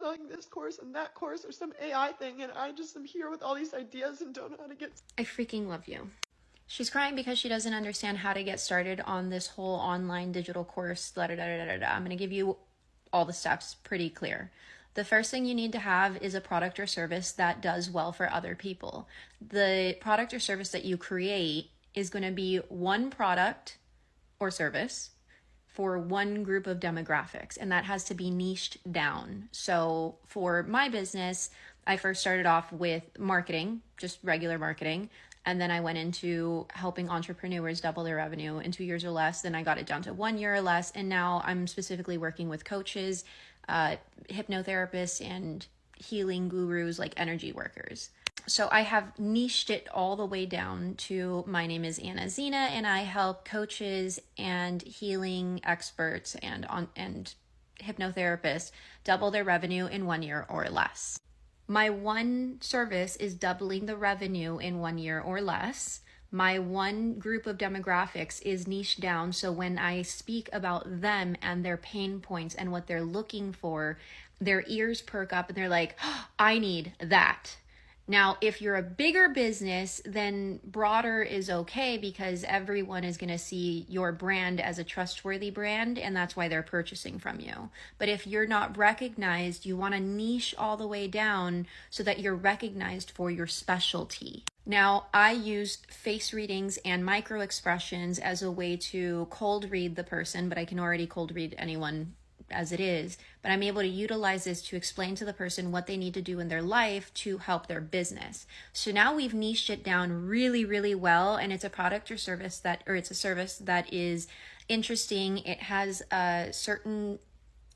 selling this course and that course or some AI thing, and I just am here with all these ideas and don't know how to get. I freaking love you. She's crying because she doesn't understand how to get started on this whole online digital course. I'm going to give you all the steps pretty clear. The first thing you need to have is a product or service that does well for other people. The product or service that you create is going to be one product or service for one group of demographics, and that has to be niched down. So for my business, I first started off with marketing, just regular marketing. And then I went into helping entrepreneurs double their revenue in 2 years or less. Then I got it down to 1 year or less. And now I'm specifically working with coaches, hypnotherapists, and healing gurus like energy workers. So I have niched it all the way down to my name is Anna Zena, and I help coaches and healing experts and hypnotherapists double their revenue in 1 year or less. My one service is doubling the revenue in 1 year or less. My one group of demographics is niched down. So when I speak about them and their pain points and what they're looking for, their ears perk up and they're like, oh, I need that. Now, if you're a bigger business, then broader is okay because everyone is going to see your brand as a trustworthy brand, and that's why they're purchasing from you. But if you're not recognized, you want to niche all the way down so that you're recognized for your specialty. Now, I use face readings and micro expressions as a way to cold read the person, but I can already cold read anyone as it is, but I'm able to utilize this to explain to the person what they need to do in their life to help their business. So now we've niched it down really, really well, and it's a product or service it's a service that is interesting. It has a certain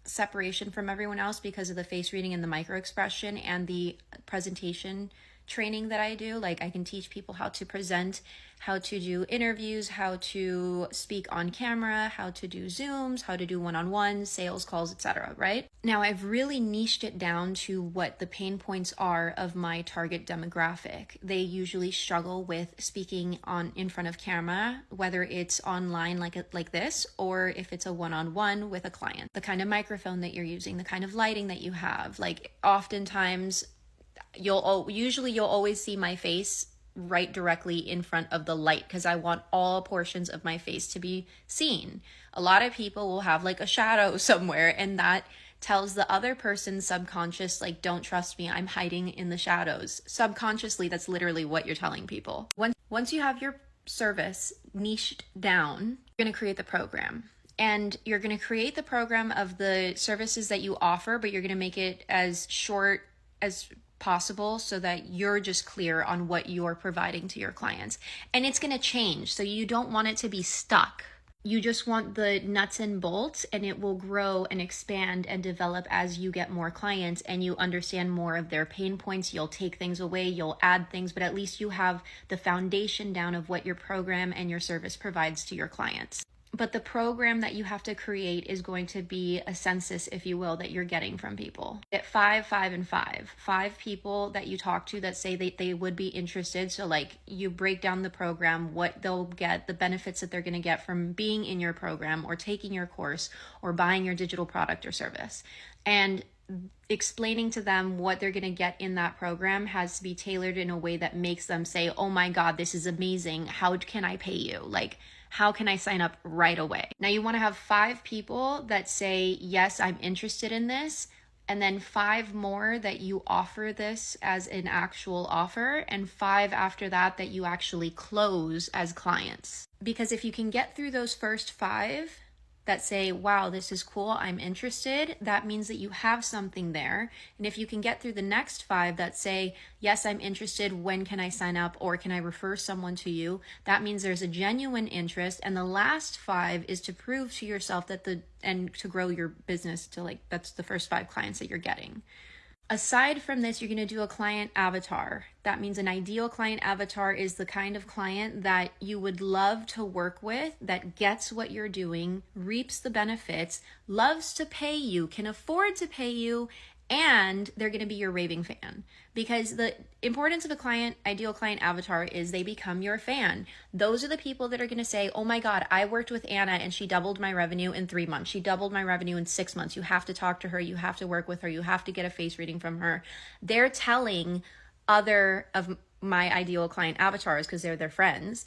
separation from everyone else because of the face reading and the micro expression and the presentation training that I do. Like I can teach people how to present, how to do interviews, how to speak on camera, how to do Zooms, how to do one-on-ones, sales calls, etc. Right? Now I've really niched it down to what the pain points are of my target demographic. They usually struggle with speaking in front of camera, whether it's online like this, or if it's a one-on-one with a client. The kind of microphone that you're using, the kind of lighting that you have. Like oftentimes you'll always see my face right directly in front of the light because I want all portions of my face to be seen. A lot of people will have like a shadow somewhere, and that tells the other person's subconscious, like, don't trust me, I'm hiding in the shadows. Subconsciously, that's literally what you're telling people. Once you have your service niched down, you're going to create the program. And you're going to create the program of the services that you offer, but you're going to make it as short as possible so that you're just clear on what you're providing to your clients. And it's going to change. So you don't want it to be stuck. You just want the nuts and bolts, and it will grow and expand and develop as you get more clients and you understand more of their pain points. You'll take things away, you'll add things, but at least you have the foundation down of what your program and your service provides to your clients. But the program that you have to create is going to be a census, if you will, that you're getting from people. Get 5, 5, and 5. 5 people that you talk to that say they would be interested. So like you break down the program, what they'll get, the benefits that they're going to get from being in your program or taking your course or buying your digital product or service. And explaining to them what they're going to get in that program has to be tailored in a way that makes them say, oh my God, this is amazing. How can I pay you? Like, how can I sign up right away? Now you want to have 5 people that say, yes, I'm interested in this. And then 5 more that you offer this as an actual offer. And 5 after that you actually close as clients. Because if you can get through those first 5 that say, wow, this is cool, I'm interested, that means that you have something there. And if you can get through the next 5 that say, yes, I'm interested, when can I sign up, or can I refer someone to you, that means there's a genuine interest. And the last 5 is to prove to yourself and to grow your business to that's the first 5 clients that you're getting. Aside from this, you're going to do a client avatar. That means an ideal client avatar is the kind of client that you would love to work with, that gets what you're doing, reaps the benefits, loves to pay you, can afford to pay you, and they're going to be your raving fan, because the importance of a ideal client avatar is they become your fan. Those are the people that are going to say, oh my God, I worked with Anna and she doubled my revenue in 3 months. She doubled my revenue in 6 months. You have to talk to her. You have to work with her. You have to get a face reading from her. They're telling other of my ideal client avatars, because they're their friends,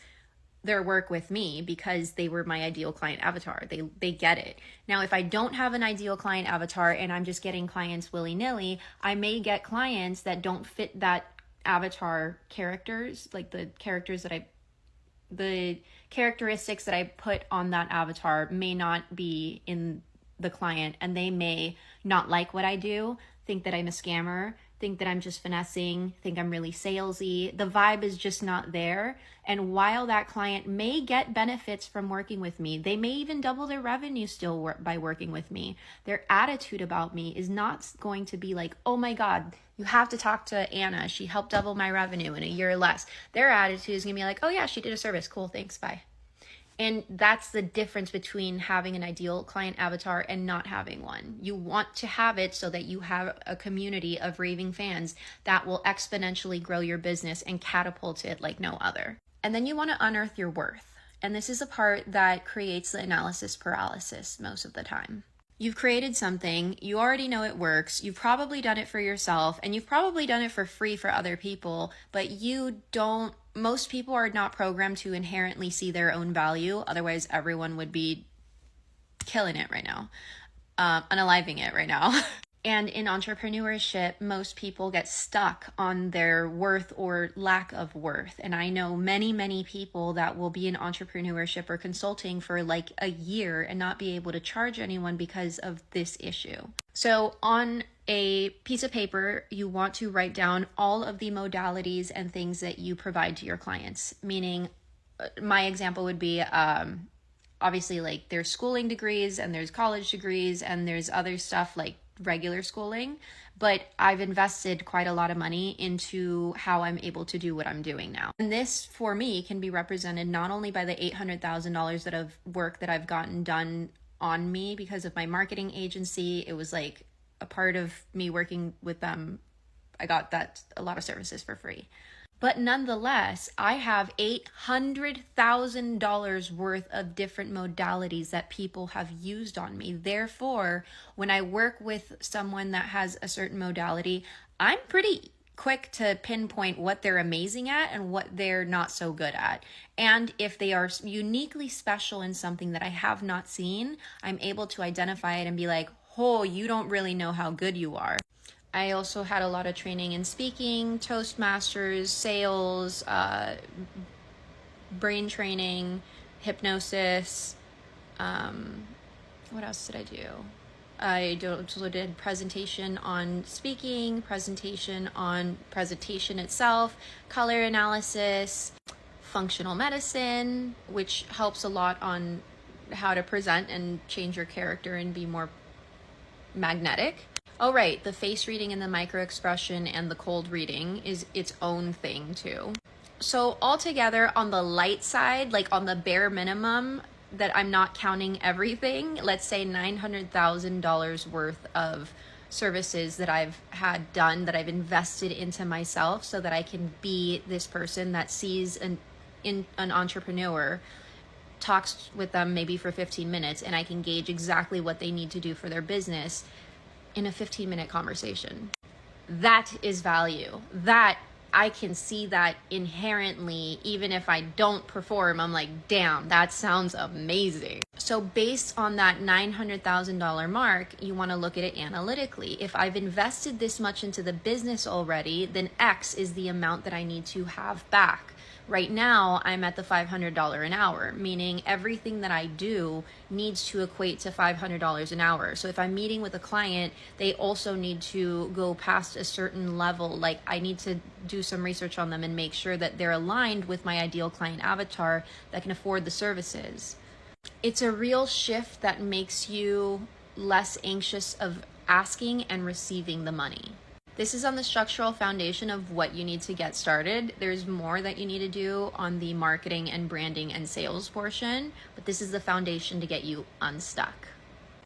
their work with me because they were my ideal client avatar. They get it. Now, if I don't have an ideal client avatar and I'm just getting clients willy-nilly, I may get clients that don't fit that avatar characters, like the characteristics that I put on that avatar may not be in the client, and they may not like what I do, think that I'm a scammer, think that I'm just finessing, think I'm really salesy. The vibe is just not there. And while that client may get benefits from working with me, they may even double their revenue still by working with me, their attitude about me is not going to be like, oh my God, you have to talk to Anna. She helped double my revenue in a year or less. Their attitude is going to be like, oh yeah, she did a service. Cool, thanks, bye. And that's the difference between having an ideal client avatar and not having one. You want to have it so that you have a community of raving fans that will exponentially grow your business and catapult it like no other. And then you want to unearth your worth. And this is a part that creates the analysis paralysis most of the time. You've created something, you already know it works, you've probably done it for yourself, and you've probably done it for free for other people, but most people are not programmed to inherently see their own value. Otherwise, everyone would be killing it right now, unaliving it right now. And in entrepreneurship, most people get stuck on their worth or lack of worth. And I know many, many people that will be in entrepreneurship or consulting for like a year and not be able to charge anyone because of this issue. So on a piece of paper, you want to write down all of the modalities and things that you provide to your clients. Meaning, my example would be, obviously, like there's schooling degrees and there's college degrees and there's other stuff like regular schooling, but I've invested quite a lot of money into how I'm able to do what I'm doing now. And this for me can be represented not only by the $800,000 of work that I've gotten done on me because of my marketing agency. It was like a part of me working with them. I got a lot of services for free. But nonetheless, I have $800,000 worth of different modalities that people have used on me. Therefore, when I work with someone that has a certain modality, I'm pretty quick to pinpoint what they're amazing at and what they're not so good at. And if they are uniquely special in something that I have not seen, I'm able to identify it and be like, oh, you don't really know how good you are. I also had a lot of training in speaking, Toastmasters, sales, brain training, hypnosis. What else did I do? I also did presentation on speaking, presentation on presentation itself, color analysis, functional medicine, which helps a lot on how to present and change your character and be more magnetic. Oh, right, the face reading and the micro expression and the cold reading is its own thing too. So altogether, on the light side, like on the bare minimum, that I'm not counting everything, let's say $900,000 worth of services that I've had done, that I've invested into myself so that I can be this person that sees an entrepreneur, talks with them maybe for 15 minutes, and I can gauge exactly what they need to do for their business in a 15-minute conversation. That is value. That I can see that inherently, even if I don't perform, I'm like, damn, that sounds amazing. So based on that $900,000 mark, you want to look at it analytically. If I've invested this much into the business already, then X is the amount that I need to have back. Right now, I'm at the $500 an hour, meaning everything that I do needs to equate to $500 an hour. So if I'm meeting with a client, they also need to go past a certain level. Like I need to do some research on them and make sure that they're aligned with my ideal client avatar that can afford the services. It's a real shift that makes you less anxious of asking and receiving the money. This is on the structural foundation of what you need to get started. There's more that you need to do on the marketing and branding and sales portion, but this is the foundation to get you unstuck.